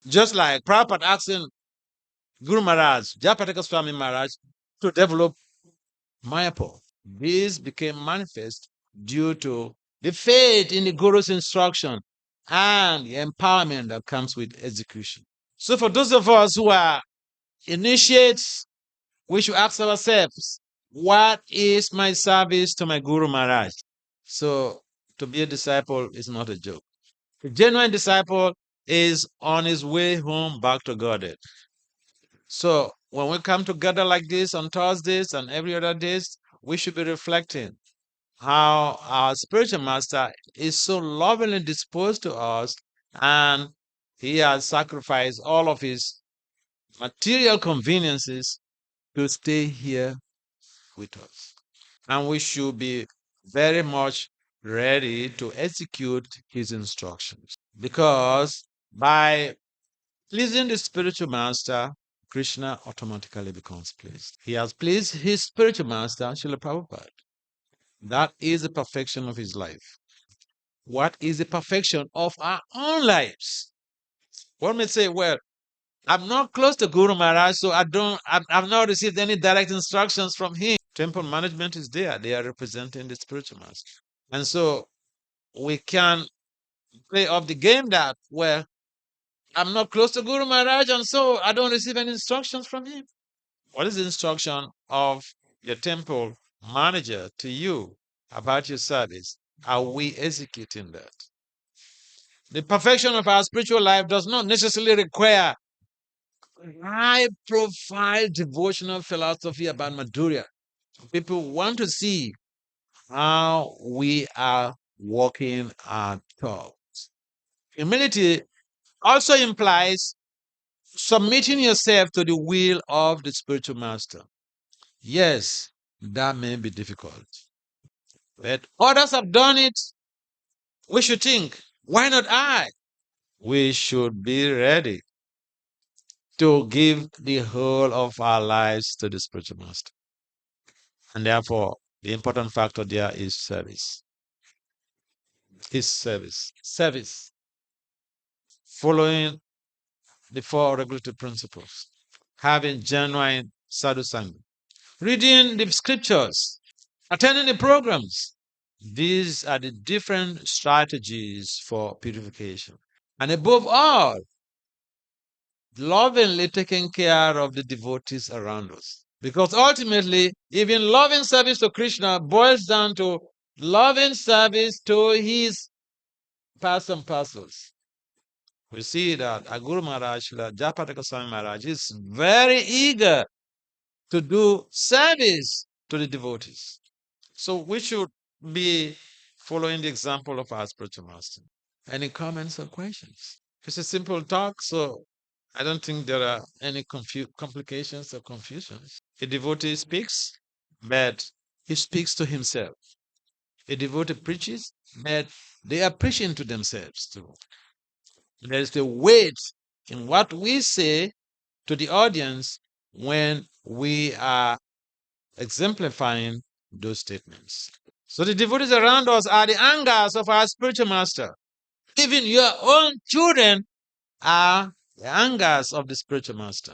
Just like Prabhupada asking Guru Maharaj, Jayapataka Swami Maharaj, to develop Mayapur. This became manifest due to the faith in the Guru's instruction and the empowerment that comes with execution. So for those of us who are initiates, we should ask ourselves, what is my service to my Guru Maharaj? So to be a disciple is not a joke. A genuine disciple is on his way home back to Godhead. So when we come together like this on Thursdays and every other days, we should be reflecting how our spiritual master is so lovingly disposed to us, and he has sacrificed all of his material conveniences to stay here with us. And we should be very much ready to execute his instructions. Because by pleasing the spiritual master, Krishna automatically becomes pleased. He has pleased his spiritual master, Srila Prabhupada. That is the perfection of his life. What is the perfection of our own lives? One may say, well, I'm not close to Guru Maharaj, so I've not received any direct instructions from him. Temple management is there. They are representing the spiritual master. And so we can play off the game that, well, I'm not close to Guru Maharaj, and so I don't receive any instructions from him. What is the instruction of your temple manager to you about your service? Are we executing that? The perfection of our spiritual life does not necessarily require high profile devotional philosophy about Madhurya. People want to see how we are walking our talk. Humility also implies submitting yourself to the will of the spiritual master. Yes, that may be difficult. But others have done it. We should think, why not I? We should be ready to give the whole of our lives to the spiritual master. And therefore, the important factor there is service. His service. Service. Following the four regulatory principles. Having genuine sadhu sangha. Reading the scriptures. Attending the programs. These are the different strategies for purification. And above all, lovingly taking care of the devotees around us. Because ultimately, even loving service to Krishna boils down to loving service to his parts and parcels. We see that Guru Maharaj, Jayapataka Swami Maharaj, is very eager to do service to the devotees. So we should be following the example of our spiritual master. Any comments or questions? It's a simple talk, so I don't think there are any complications or confusions. A devotee speaks, but he speaks to himself. A devotee preaches, but they are preaching to themselves too. There is a weight in what we say to the audience when we are exemplifying those statements. So the devotees around us are the angers of our spiritual master. Even your own children are the angers of the spiritual master.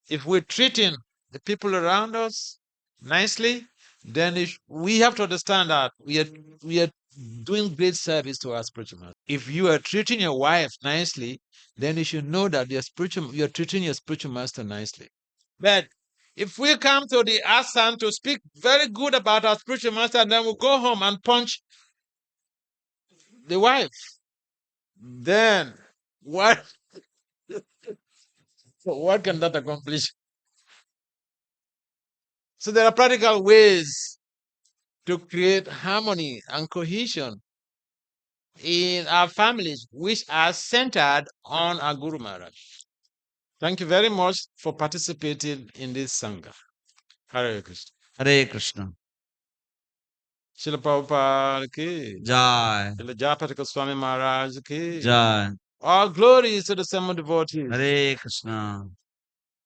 If we're treating the people around us nicely, then we have to understand that we are doing great service to our spiritual master. If you are treating your wife nicely, then you should know that you are treating your spiritual master nicely. But if we come to the asana to speak very good about our spiritual master, and then we go home and punch the wife, then what can that accomplish? So there are practical ways to create harmony and cohesion in our families, which are centered on our Guru Maharaj. Thank you very much for participating in this Sangha. Hare Krishna. Hare Krishna. Srila Prabhupada ki Jai. Srila Jayapataka Swami Maharaj ki Jai. all glories to the seven devotees. Hare Krishna.